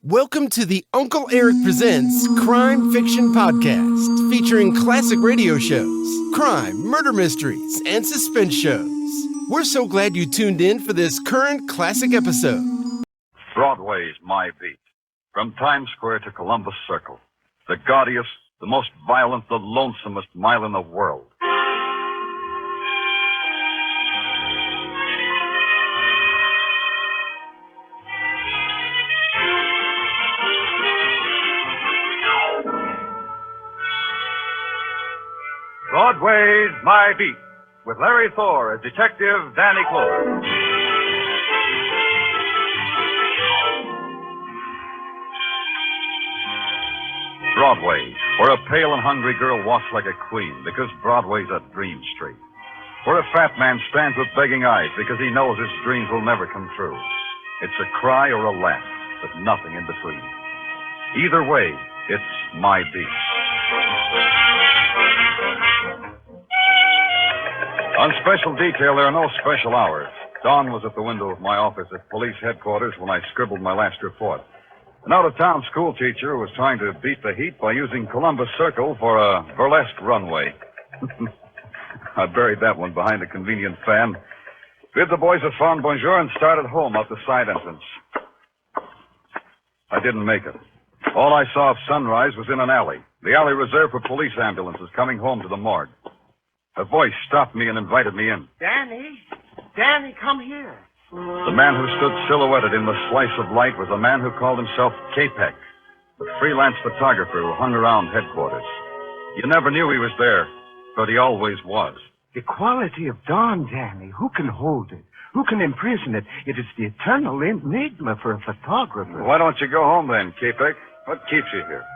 Welcome to the Uncle Eric Presents Crime Fiction Podcast, featuring classic radio shows, crime, murder mysteries, and suspense shows. We're so glad you tuned in for this current classic episode. Broadway Is My Beat. From Times Square to Columbus Circle. The gaudiest, the most violent, the lonesomest mile in the world. Broadway's My Beat, with Larry Thor as Detective Danny Clover. Broadway, where a pale and hungry girl walks like a queen because Broadway's a dream street. Where a fat man stands with begging eyes because he knows his dreams will never come true. It's a cry or a laugh, but nothing in between. Either way, it's My Beat. On special detail, there are no special hours. Dawn was at the window of my office at police headquarters when I scribbled my last report. An out-of-town school teacher was trying to beat the heat by using Columbus Circle for a burlesque runway. I buried that one behind a convenient fan, bid the boys a fond bonjour, and started home out the side entrance. I didn't make it. All I saw of sunrise was in an alley, the alley reserved for police ambulances coming home to the morgue. A voice stopped me and invited me in. Danny, come here. The man who stood silhouetted in the slice of light was a man who called himself K-Peck, the freelance photographer who hung around headquarters. You never knew he was there, but he always was. The quality of dawn, Danny. Who can hold it? Who can imprison it? It is the eternal enigma for a photographer. Why don't you go home then, K-Peck? What keeps you here?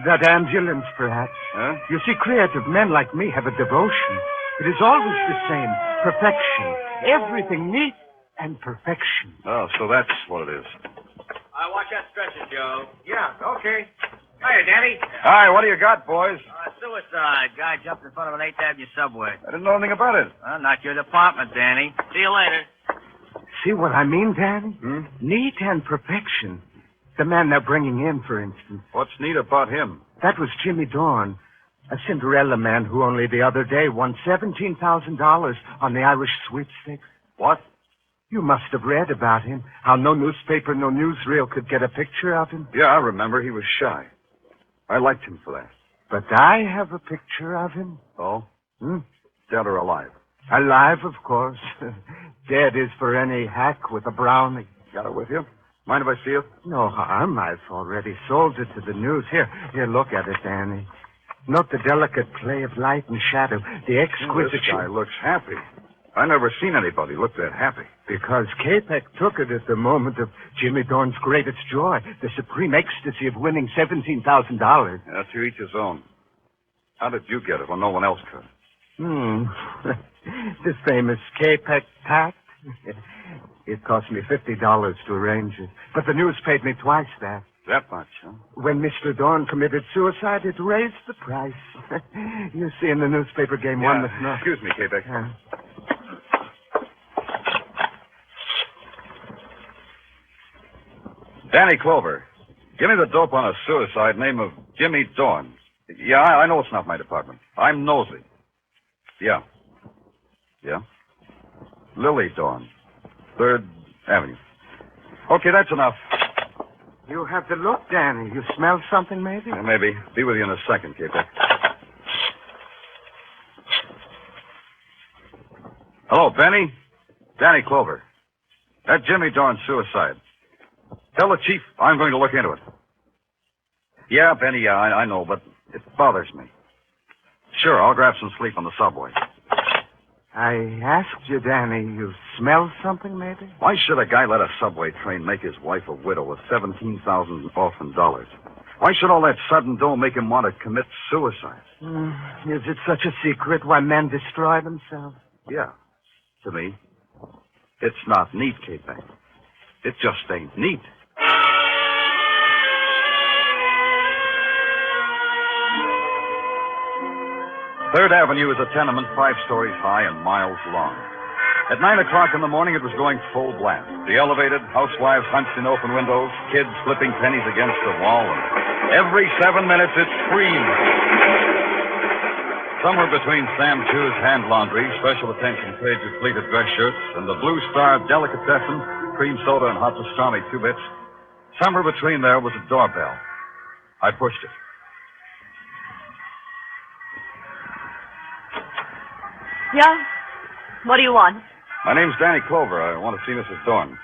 That ambulance, perhaps. Huh? You see, creative men like me have a devotion. It is always the same. Perfection. Everything neat and perfection. Oh, so that's what it is. Watch that stretcher, Joe. Yeah, okay. Hiya, Danny. Hi, what do you got, boys? Suicide. Guy jumped in front of an 8th Avenue subway. I didn't know anything about it. Well, not your department, Danny. See you later. See what I mean, Danny? Neat and perfection. The man they're bringing in, for instance. What's neat about him? That was Jimmy Dorn, a Cinderella man who only the other day won $17,000 on the Irish sweepstakes. What? You must have read about him, how no newspaper, no newsreel could get a picture of him. Yeah, I remember. He was shy. I liked him for that. But I have a picture of him. Oh? Dead or alive? Alive, of course. Dead is for any hack with a brownie. Got it with you? Mind if I see it? No harm. I've already sold it to the news. Here, look at it, Danny. Note the delicate play of light and shadow, the exquisite... This guy looks happy. I never seen anybody look that happy. Because K-Peck took it at the moment of Jimmy Dorn's greatest joy, the supreme ecstasy of winning $17,000. Yeah, to each his own. How did you get it when no one else could? The famous K-Peck pact. It cost me $50 to arrange it. But the news paid me twice that. That much, huh? When Mr. Dorn committed suicide, it raised the price. You see, in the newspaper game one that's not... Excuse me, K-Peck. Danny Clover. Give me the dope on a suicide name of Jimmy Dorn. Yeah, I know it's not my department. I'm nosy. Yeah. Lily Dorn. 3rd Avenue. Okay, that's enough. You have the look, Danny. You smell something, maybe? Yeah, maybe. Be with you in a second, K-Peck. Hello, Benny. Danny Clover. That Jimmy Dorn suicide. Tell the chief I'm going to look into it. Yeah, Benny, yeah, I know, but it bothers me. Sure, I'll grab some sleep on the subway. I asked you, Danny, you smell something, maybe? Why should a guy let a subway train make his wife a widow with $17,000 orphan dollars? Why should all that sudden dough make him want to commit suicide? Is it such a secret why men destroy themselves? Yeah, to me. It's not neat, K-Peck. It just ain't neat. 3rd Avenue is a tenement 5 stories high and miles long. At 9 o'clock in the morning, it was going full blast. The elevated, housewives hunched in open windows, kids flipping pennies against the wall, and every 7 minutes it screamed. Somewhere between Sam Chu's hand laundry, special attention pages pleated dress shirts, and the Blue Star delicatessen, cream soda and hot pastrami 2 bits, somewhere between there was a doorbell. I pushed it. Yeah? What do you want? My name's Danny Clover. I want to see Mrs. Dorn.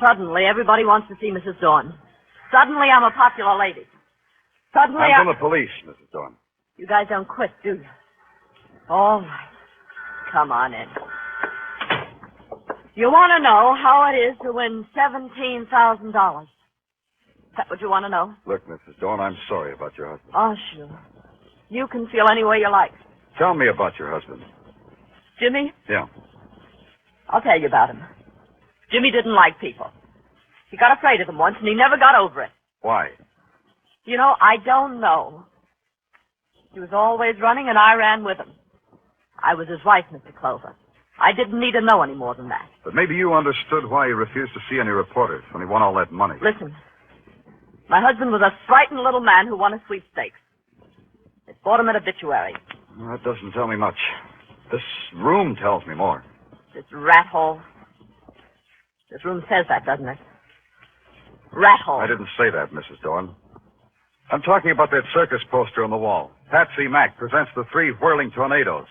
Suddenly, everybody wants to see Mrs. Dorn. Suddenly, I'm a popular lady. Suddenly, I'm from the police, Mrs. Dorn. You guys don't quit, do you? All right. Come on in. You want to know how it is to win $17,000? Is that what you want to know? Look, Mrs. Dorn, I'm sorry about your husband. Oh, sure. You can feel any way you like. Tell me about your husband. Jimmy? Yeah. I'll tell you about him. Jimmy didn't like people. He got afraid of them once, and he never got over it. Why? You know, I don't know. He was always running, and I ran with him. I was his wife, Mr. Clover. I didn't need to know any more than that. But maybe you understood why he refused to see any reporters when he won all that money. Listen, my husband was a frightened little man who won a sweepstakes. It bought him an obituary. Well, that doesn't tell me much. This room tells me more. This rat hole. This room says that, doesn't it? Rat hole. I didn't say that, Mrs. Dorn. I'm talking about that circus poster on the wall. Patsy Mack presents the 3 whirling tornadoes.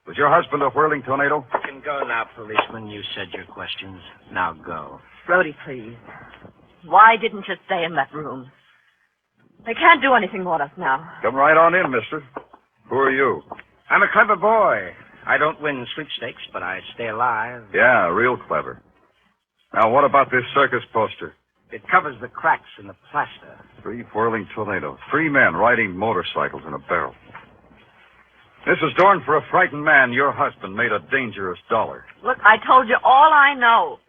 Was your husband a whirling tornado? You can go now, policeman. You said your questions. Now go. Brody, please. Why didn't you stay in that room? They can't do anything with us now. Come right on in, mister. Who are you? I'm a clever boy. I don't win sweepstakes, but I stay alive. Yeah, real clever. Now, what about this circus poster? It covers the cracks in the plaster. 3 whirling tornadoes. 3 men riding motorcycles in a barrel. Mrs. Dorn, for a frightened man, your husband made a dangerous dollar. Look, I told you all I know.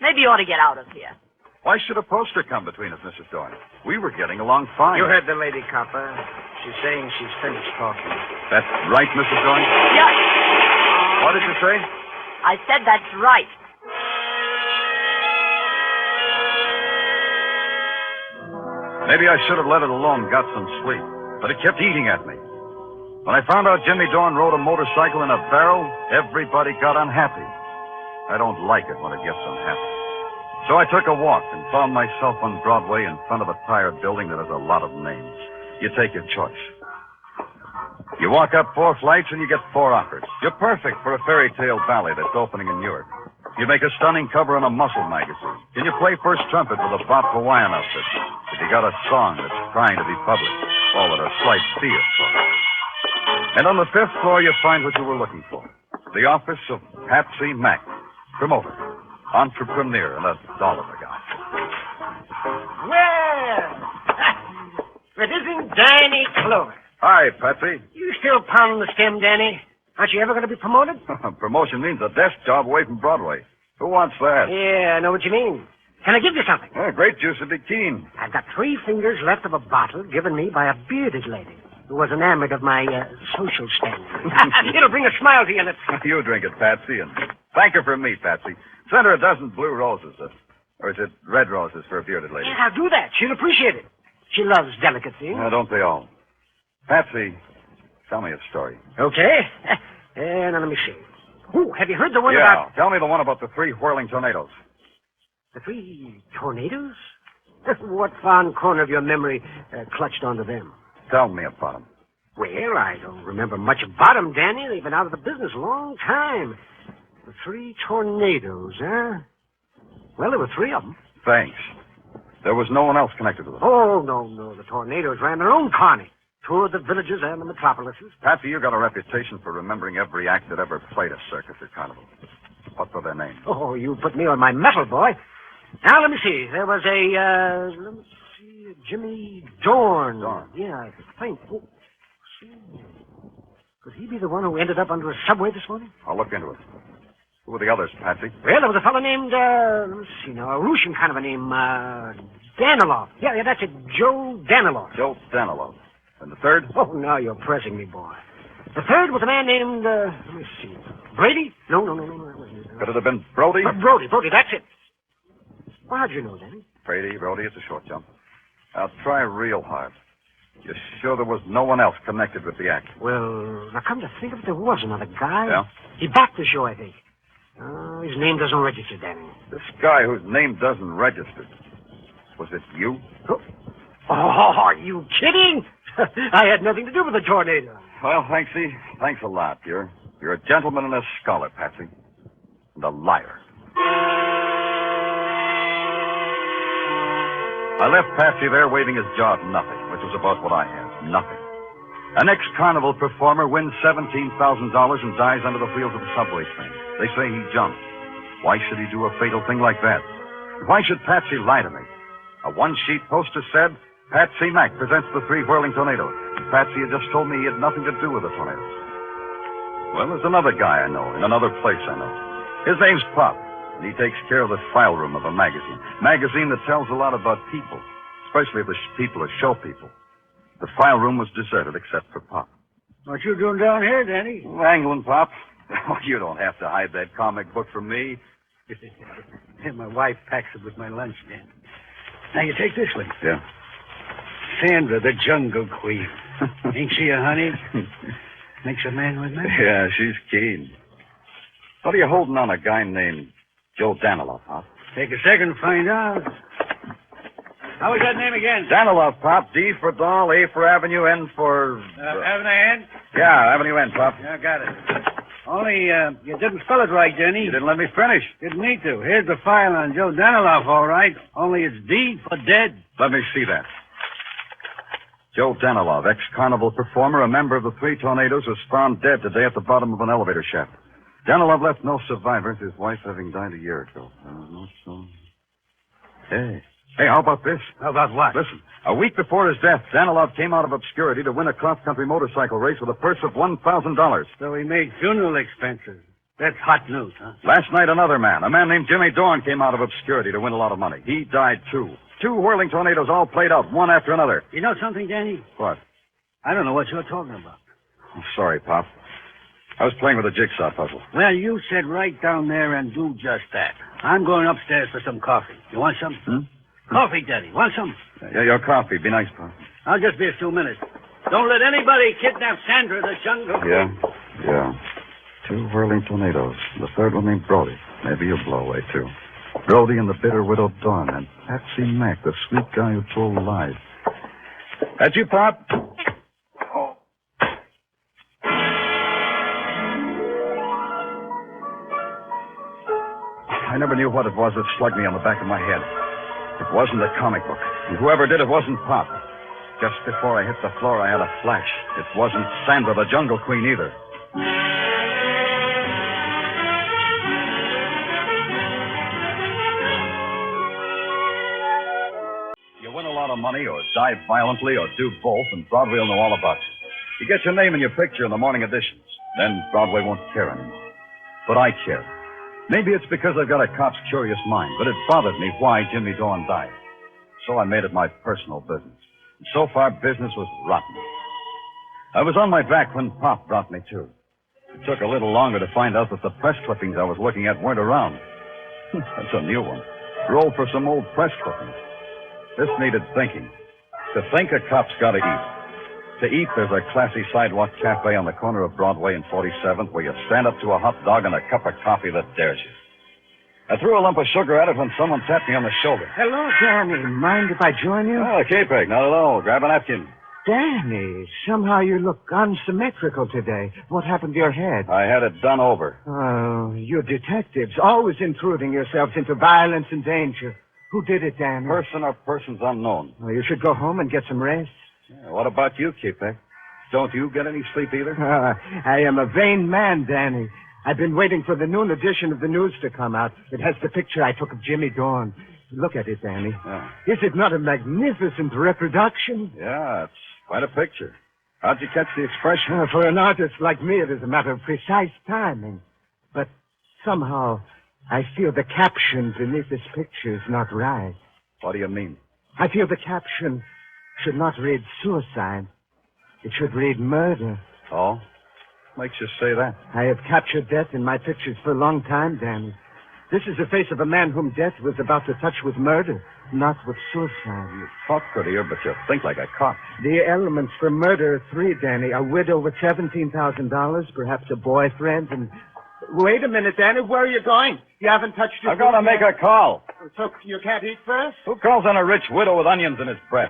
Maybe you ought to get out of here. Why should a poster come between us, Mrs. Dorn? We were getting along fine. You heard the lady, copper. She's saying she's finished talking. That's right, Mrs. Dorn? Yeah. What did you say? I said that's right. Maybe I should have let it alone, got some sleep. But it kept eating at me. When I found out Jimmy Dorn rode a motorcycle in a barrel, everybody got unhappy. I don't like it when it gets unhappy. So I took a walk and found myself on Broadway in front of a tired building that has a lot of names. You take your choice. You walk up 4 flights and you get 4 offers. You're perfect for a fairy tale ballet that's opening in Newark. You make a stunning cover in a muscle magazine. Can you play first trumpet with a Bob Hawaiian outfit? If you got a song that's trying to be published, all at a slight fee, of course. And on the 5th floor, you find what you were looking for. The office of Patsy Mack, promoter, entrepreneur, and a dollar guy. Well, it isn't Danny Clover. Hi, Patsy. You still pounding the stem, Danny? Aren't you ever going to be promoted? Promotion means a desk job away from Broadway. Who wants that? Yeah, I know what you mean. Can I give you something? Grape juice would be keen. I've got 3 fingers left of a bottle given me by a bearded lady who was enamored of my social standing. It'll bring a smile to your lips. You drink it, Patsy, and thank her for me, Patsy. Send her a dozen blue roses, or is it red roses for a bearded lady? Yeah, I'll do that. She'll appreciate it. She loves delicacy. Don't they all? Patsy, tell me a story. Okay. Now let me see. Oh, have you heard the one Yeah, about... tell me the one about the 3 whirling tornadoes. The 3 tornadoes? What fond corner of your memory clutched onto them? Tell me about them. Well, I don't remember much about them, Danny. They've been out of the business a long time. The 3 tornadoes, huh? Well, there were 3 of them. Thanks. There was no one else connected with them. Oh, no. The tornadoes ran their own carny. Toured the villages and the metropolises. Patsy, you got a reputation for remembering every act that ever played a circus or carnival. What were their names? Oh, you put me on my mettle, boy. Now, let me see. There was Jimmy Dorn. Dorn. Yeah, I think. Oh, see. Could he be the one who ended up under a subway this morning? I'll look into it. Who were the others, Patsy? Well, there was a fellow named, let me see now, a Russian kind of a name, Danilov. Yeah, that's it, Joe Danilov. Joe Danilov. And the third? Oh, now you're pressing me, boy. The third was a man named, let me see, Brady? No. That wasn't it. Could it have been Brody? Brody, that's it. Well, how'd you know, Danny? Brody, it's a short jump. I'll try real hard. You're sure there was no one else connected with the act? Well, now come to think of it, there was another guy. Yeah? He backed the show, I think. His name doesn't register, Danny. This guy whose name doesn't register. Was it you? Oh, are you kidding? I had nothing to do with the tornado. Well, Hanksy, thanks a lot. You're a gentleman and a scholar, Patsy. And a liar. I left Patsy there waving his jaw at nothing, which was about what I had. Nothing. An ex-carnival performer wins $17,000 and dies under the wheels of a subway train. They say he jumped. Why should he do a fatal thing like that? Why should Patsy lie to me? A one-sheet poster said, Patsy Mack presents the 3 whirling tornadoes. Patsy had just told me he had nothing to do with the tornadoes. Well, there's another guy I know, in another place I know. His name's Pop, and he takes care of the file room of a magazine. Magazine that tells a lot about people, especially if the people are show people. The file room was deserted except for Pop. What you doing down here, Danny? Wrangling, Pop. Oh, you don't have to hide that comic book from me. My wife packs it with my lunch, Dan. Now, you take this one. Yeah. Sandra, the Jungle Queen. Ain't she a honey? Makes a man with me. Yeah, she's keen. What are you holding on a guy named Joe Danilov, Pop? Take a second to find out. How was that name again? Danilov, Pop. D for doll, A for avenue, N for... Avenue N? Yeah, avenue N, Pop. Yeah, got it. Only, you didn't spell it right, Denny. You didn't let me finish. Didn't need to. Here's the file on Joe Danilov, all right. Only it's D for dead. Let me see that. Joe Danilov, ex-carnival performer, a member of the 3 tornadoes, was found dead today at the bottom of an elevator shaft. Danilov left no survivors, his wife having died a year ago. Hey, how about this? How about what? Listen, a week before his death, Danilov came out of obscurity to win a cross-country motorcycle race with a purse of $1,000. So he made funeral expenses. That's hot news, huh? Last night, another man, a man named Jimmy Dorn, came out of obscurity to win a lot of money. He died, too. 2 whirling tornadoes all played out, one after another. You know something, Danny? What? I don't know what you're talking about. Oh, sorry, Pop. I was playing with a jigsaw puzzle. Well, you said right down there and do just that. I'm going upstairs for some coffee. You want some? Coffee, Daddy. Want some? Yeah, your coffee. Be nice, Pop. I'll just be a few minutes. Don't let anybody kidnap Sandra, the Jungle. Yeah. 2 whirling tornadoes. The third one named Brody. Maybe you'll blow away, too. Brody and the bitter widow Dawn, and Patsy Mack, the sweet guy who told lies. That's you, Pop? Oh. I never knew what it was that slugged me on the back of my head. It wasn't a comic book. And whoever did it wasn't Pop. Just before I hit the floor, I had a flash. It wasn't Sandra, the Jungle Queen, either. You win a lot of money, or die violently, or do both, and Broadway will know all about you. You get your name and your picture in the morning editions. Then Broadway won't care anymore. But I care. Maybe it's because I've got a cop's curious mind, but it bothered me why Jimmy Dorn died. So I made it my personal business. And so far, business was rotten. I was on my back when Pop brought me to. It took a little longer to find out that the press clippings I was looking at weren't around. That's a new one. Roll for some old press clippings. This needed thinking. To think, a cop's got to eat. To eat, there's a classy sidewalk cafe on the corner of Broadway and 47th where you stand up to a hot dog and a cup of coffee that dares you. I threw a lump of sugar at it when someone tapped me on the shoulder. Hello, Danny. Mind if I join you? Oh, K-Peg, not at all. Grab a napkin. Danny, somehow you look unsymmetrical today. What happened to your head? I had it done over. Oh, you detectives, always intruding yourselves into violence and danger. Who did it, Danny? Person or persons unknown. Well, you should go home and get some rest. Yeah, what about you, K-Peg? Don't you get any sleep either? I am a vain man, Danny. I've been waiting for the noon edition of the news to come out. It has the picture I took of Jimmy Dorn. Look at it, Danny. Yeah. Is it not a magnificent reproduction? Yeah, it's quite a picture. How'd you catch the expression? For an artist like me, it is a matter of precise timing. But somehow, I feel the caption beneath this picture is not right. What do you mean? I feel the caption should not read suicide. It should read murder. Oh? makes you say that? I have captured death in my pictures for a long time, Danny. This is the face of a man whom death was about to touch with murder, not with suicide. You talk prettier, but you think like a cop. The elements for murder are three, Danny. A widow with $17,000, perhaps a boyfriend, and... Wait a minute, Danny. Where are you going? You haven't touched your... I've got to make a call. So you can't eat first? Who calls on a rich widow with onions in his breath?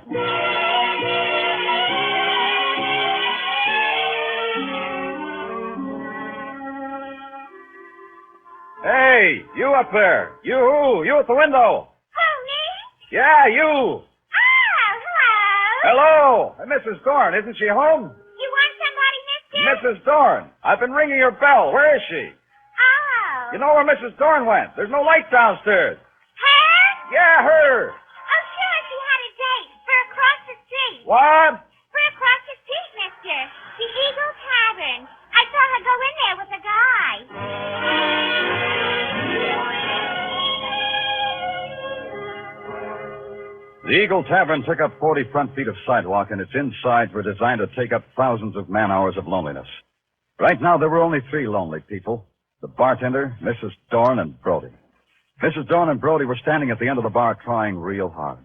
Hey, you up there. You at the window. Who, me? Yeah, you. Oh, hello. Hello. Mrs. Dorn, isn't she home? You want somebody, mister? Mrs. Dorn, I've been ringing your bell. Where is she? Oh. You know where Mrs. Dorn went? There's no light downstairs. Her? Yeah, her. Oh, sure, she had a date. For across the street. What? For across the street, mister. The Eagle Tavern. I saw her go in there with a guy. The Eagle Tavern took up 40 front feet of sidewalk, and its insides were designed to take up thousands of man-hours of loneliness. Right now, there were only three lonely people. The bartender, Mrs. Dorn, and Brody. Mrs. Dorn and Brody were standing at the end of the bar trying real hard.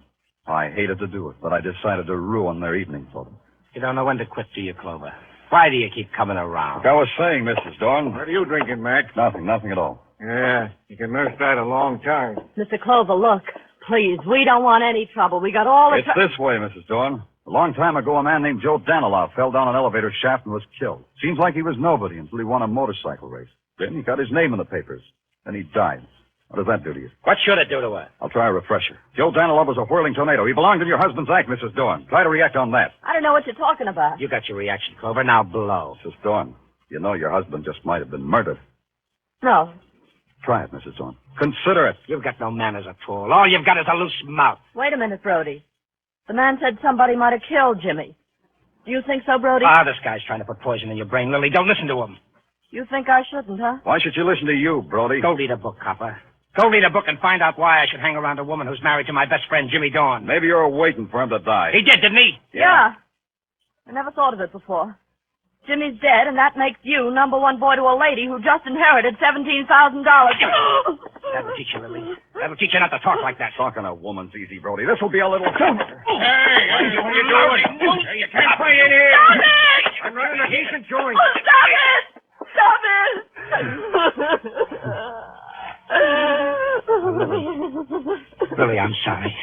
I hated to do it, but I decided to ruin their evening for them. You don't know when to quit, do you, Clover? Why do you keep coming around? Like I was saying, Mrs. Dorn. What are you drinking, Mac? Nothing at all. Yeah, you can nurse that a long time. Mr. Clover, look. Please, we don't want any trouble. We got all the It's this way, Mrs. Dorn. A long time ago, a man named Joe Danilov fell down an elevator shaft and was killed. Seems like he was nobody until he won a motorcycle race. Then he got his name in the papers. Then he died. What does that do to you? What should it do to her? I'll try a refresher. Joe Danilov was a whirling tornado. He belonged in your husband's act, Mrs. Dorn. Try to react on that. I don't know what you're talking about. You got your reaction, Clover. Now blow. Mrs. Dorn, you know your husband just might have been murdered. No. Try it, Mrs. Dorn. Consider it. You've got no manners at all. All you've got is a loose mouth. Wait a minute, Brody. The man said somebody might have killed Jimmy. Do you think so, Brody? This guy's trying to put poison in your brain, Lily. Don't listen to him. You think I shouldn't, huh? Why should you listen to you, Brody? Go read a book, copper. Go read a book and find out why I should hang around a woman who's married to my best friend, Jimmy Dorn. Maybe you're waiting for him to die. He did, didn't he? Yeah. I never thought of it before. Jimmy's dead, and that makes you number one boy to a lady who just inherited $17,000. That'll teach you, Lily. That'll teach you not to talk like that. Talking a woman's easy, Brody. This will be a little... Hey, what are you doing? You can't play in here. Stop it! I'm running a decent joint. Stop it! Stop it! Lily, I'm sorry.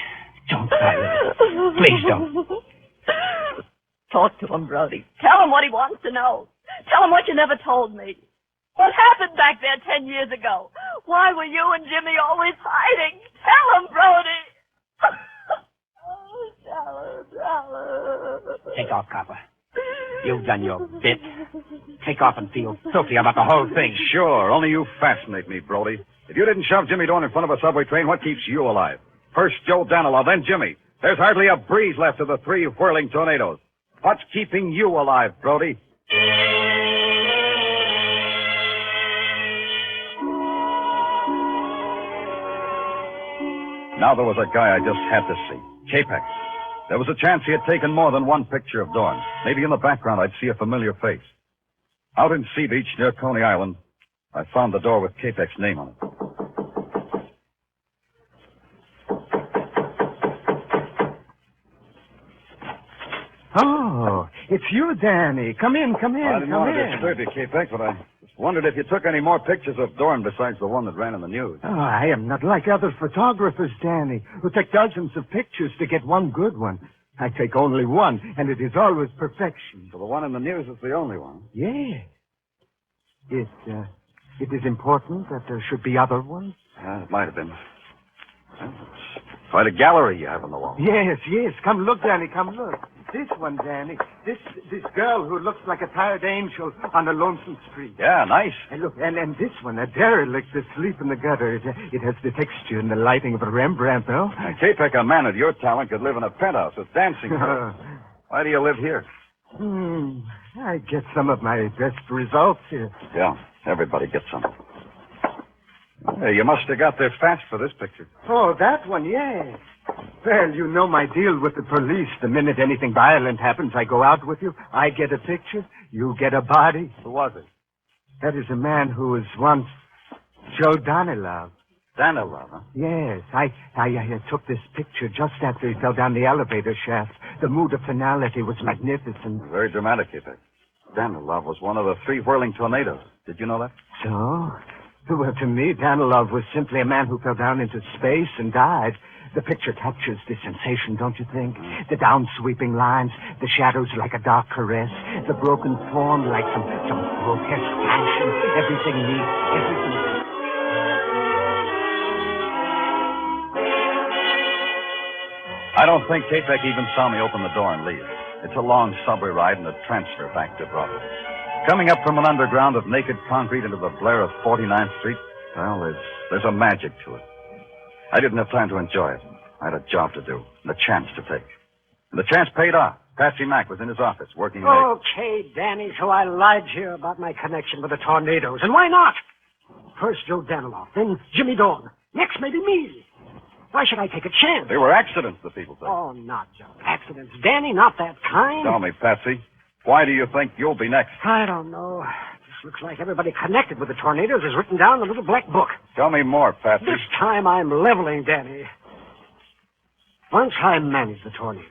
Don't cry, Lily. Please don't. Talk to him, Brody. Tell him what he wants to know. Tell him what you never told me. What happened back there 10 years ago? Why were you and Jimmy always hiding? Tell him, Brody. Tell him. Take off, copper. You've done your bit. Take off and feel filthy about the whole thing. Sure, only you fascinate me, Brody. If you didn't shove Jimmy Dorn in front of a subway train, what keeps you alive? First Joe Danilov, then Jimmy. There's hardly a breeze left of the three whirling tornadoes. What's keeping you alive, Brody? Now there was a guy I just had to see. Capex. There was a chance he had taken more than one picture of Dorn. Maybe in the background I'd see a familiar face. Out in Sea Beach near Coney Island, I found the door with Capex's name on it. Oh, it's you, Danny. Come in. I didn't want to disturb you, Capex, but I just wondered if you took any more pictures of Dorn besides the one that ran in the news. Oh, I am not like other photographers, Danny, who take dozens of pictures to get one good one. I take only one, and it is always perfection. So the one in the news is the only one. Yeah. It is important that there should be other ones? It might have been. Well, it's quite a gallery you have on the wall. Yes. Come look, Danny, come look. This one, Danny. This girl who looks like a tired angel on a lonesome street. Yeah, nice. And look, and this one, a derelict asleep in the gutter. It has the texture and the lighting of a Rembrandt, though. Capex, a man of your talent could live in a penthouse with dancing. Why do you live here? I get some of my best results here. Yeah, everybody gets some. Hey, you must have got there fast for this picture. Oh, that one, yeah. Well, you know my deal with the police. The minute anything violent happens, I go out with you. I get a picture. You get a body. Who was it? That is a man who was once Joe Danilov. Danilov, huh? Yes, I took this picture just after he fell down the elevator shaft. The mood of finality was magnificent. Very dramatic, Keeper. Danilov was one of the 3 whirling tornadoes. Did you know that? So? Well, to me, Danilov was simply a man who fell down into space and died. The picture captures the sensation, don't you think? The down-sweeping lines, the shadows like a dark caress, the broken form like some grotesque passion, everything neat, everything... I don't think K-Peck even saw me open the door and leave. It's a long subway ride and a transfer back to Broadway. Coming up from an underground of naked concrete into the blare of 49th Street, well, there's a magic to it. I didn't have time to enjoy it. I had a job to do and a chance to take. And the chance paid off. Patsy Mack was in his office working late. Okay, Danny, so I lied to you about my connection with the tornadoes. And why not? First Joe Danilov, then Jimmy Dorn. Next, maybe me. Why should I take a chance? They were accidents, the people say. Oh, not just accidents. Danny, not that kind. Tell me, Patsy, why do you think you'll be next? I don't know. This looks like everybody connected with the tornadoes is written down in a little black book. Tell me more, Patsy. This time I'm leveling, Danny. Once I managed the tornadoes,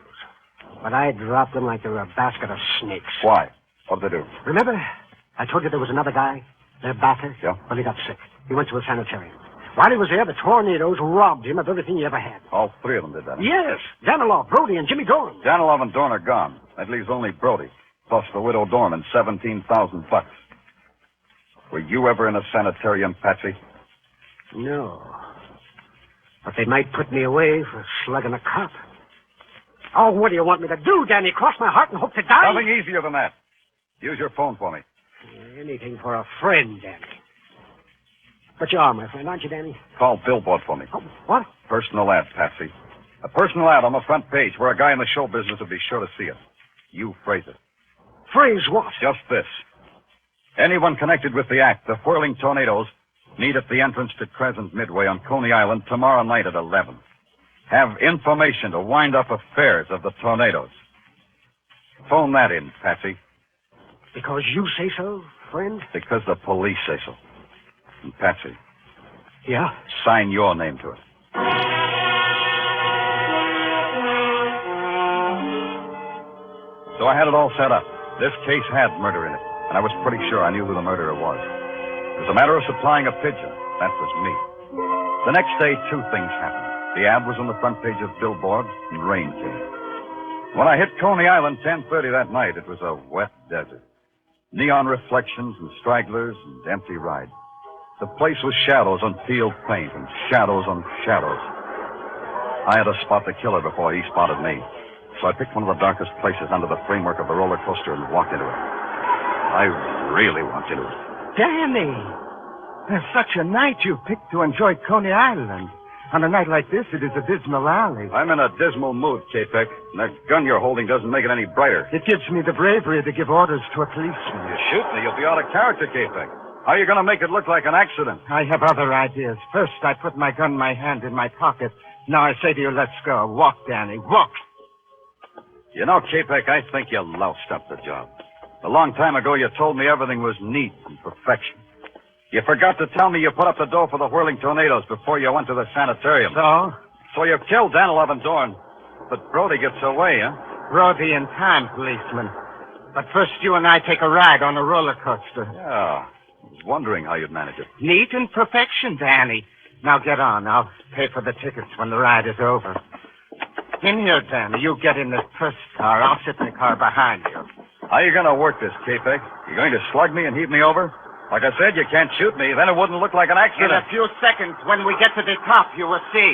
but I dropped them like they were a basket of snakes. Why? What did they do? Remember, I told you there was another guy, their backer? Yeah. Well, he got sick. He went to a sanitarium. While he was there, the tornadoes robbed him of everything he ever had. All 3 of them did that. Yes. Danilov, Brody, and Jimmy Dorn. Danilov and Dorn are gone. That leaves only Brody, plus the widow Dorn and $17,000. Were you ever in a sanitarium, Patsy? No. But they might put me away for slugging a cop. Oh, what do you want me to do, Danny? Cross my heart and hope to die? Nothing easier than that. Use your phone for me. Anything for a friend, Danny. But you are my friend, aren't you, Danny? Call Billboard for me. Oh, what? Personal ad, Patsy. A personal ad on the front page where a guy in the show business will be sure to see it. You phrase it. Phrase what? Just this. Anyone connected with the act, the whirling tornadoes, meet at the entrance to Crescent Midway on Coney Island tomorrow night at 11. Have information to wind up affairs of the tornadoes. Phone that in, Patsy. Because you say so, friend? Because the police say so. And Patsy. Yeah? Sign your name to it. So I had it all set up. This case had murder in it, and I was pretty sure I knew who the murderer was. It was a matter of supplying a pigeon. That was me. The next day, 2 things happened. The ad was on the front page of Billboard, and rain came. When I hit Coney Island 10:30 that night, it was a wet desert. Neon reflections and stragglers and empty rides. The place was shadows on field paint and shadows on shadows. I had to spot the killer before he spotted me. So I picked one of the darkest places under the framework of the roller coaster and walked into it. I really walked into it. Danny! There's such a night you picked to enjoy Coney Island. On a night like this, it is a dismal alley. I'm in a dismal mood, K-Peck, and that gun you're holding doesn't make it any brighter. It gives me the bravery to give orders to a policeman. You shoot me, you'll be out of character, K-Peck. How are you going to make it look like an accident? I have other ideas. First, I put my gun in my hand in my pocket. Now I say to you, let's go. Walk, Danny, walk. You know, K-Peck, I think you loused up the job. A long time ago, you told me everything was neat and perfection. You forgot to tell me you put up the dough for the whirling tornadoes before you went to the sanitarium. So you killed Danilov and Dorn. But Brody gets away, huh? Brody in time, policeman. But first, you and I take a ride on a roller coaster. Yeah. I was wondering how you'd manage it. Neat and perfection, Danny. Now get on. I'll pay for the tickets when the ride is over. In here, Danny. You get in the first car. I'll sit in the car behind you. How are you going to work this, K-Peck? You going to slug me and heave me over? Like I said, you can't shoot me. Then it wouldn't look like an accident. In a few seconds, when we get to the top, you will see.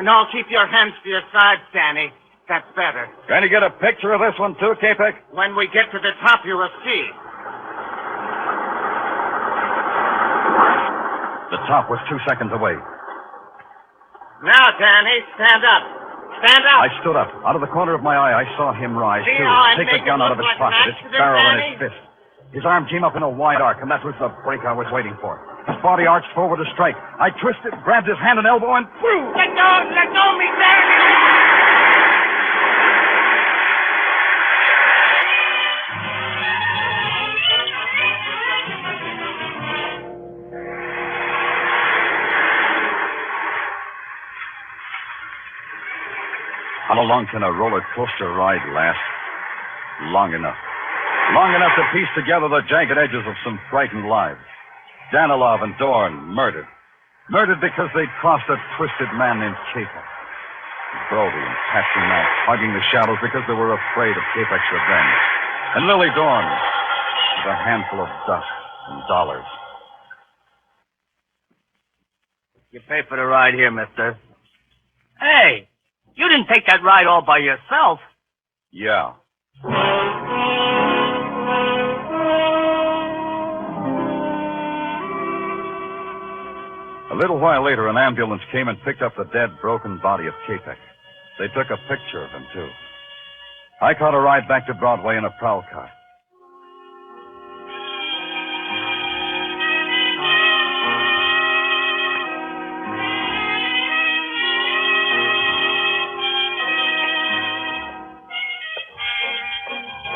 And I'll keep your hands to your sides, Danny. That's better. Going to get a picture of this one, too, K-Peck? When we get to the top, you will see. The top was 2 seconds away. Now, Danny, stand up. Stand up. I stood up. Out of the corner of my eye, I saw him rise, See too. how I Take the make gun it out of look his like an pocket, its accident, barrel in Danny? his fist. His arm came up in a wide arc, and that was the break I was waiting for. His body arched forward to strike. I twisted, grabbed his hand and elbow, and threw. Let go of me, Danny! How long can a roller coaster ride last? Long enough. Long enough to piece together the jagged edges of some frightened lives. Danilov and Dorn murdered. Murdered because they'd crossed a twisted man named Capek. Brody and Patsy Mack hugging the shadows because they were afraid of Capek's revenge. And Lily Dorn with a handful of dust and dollars. You pay for the ride here, mister. Hey, you didn't take that ride all by yourself. Yeah. A little while later, an ambulance came and picked up the dead, broken body of Capek. They took a picture of him, too. I caught a ride back to Broadway in a prowl car.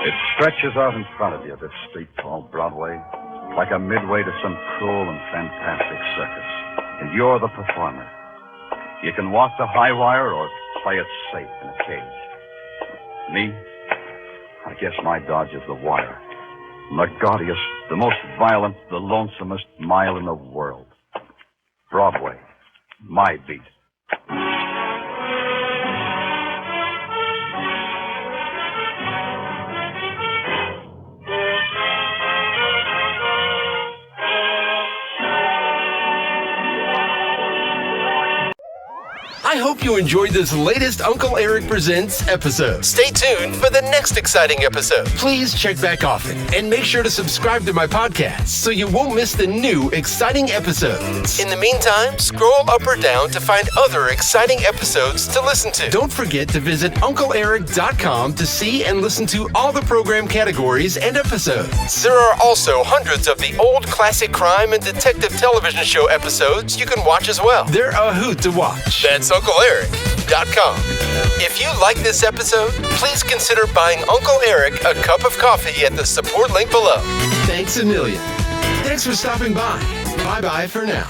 It stretches out in front of you, this street called Broadway, like a midway to some cruel and fantastic circus. And you're the performer. You can walk the high wire or play it safe in a cage. Me? I guess my dodge is the wire. The gaudiest, the most violent, the lonesomest mile in the world. Broadway, my beat. I hope you enjoyed this latest Uncle Eric Presents episode. Stay tuned for the next exciting episode. Please check back often and make sure to subscribe to my podcast so you won't miss the new exciting episodes. In the meantime, scroll up or down to find other exciting episodes to listen to. Don't forget to visit UncleEric.com to see and listen to all the program categories and episodes. There are also hundreds of the old classic crime and detective television show episodes you can watch as well. They're a hoot to watch. That's UncleEric.com. If you like this episode, please consider buying Uncle Eric a cup of coffee at the support link below. Thanks a million. Thanks for stopping by. Bye-bye for now.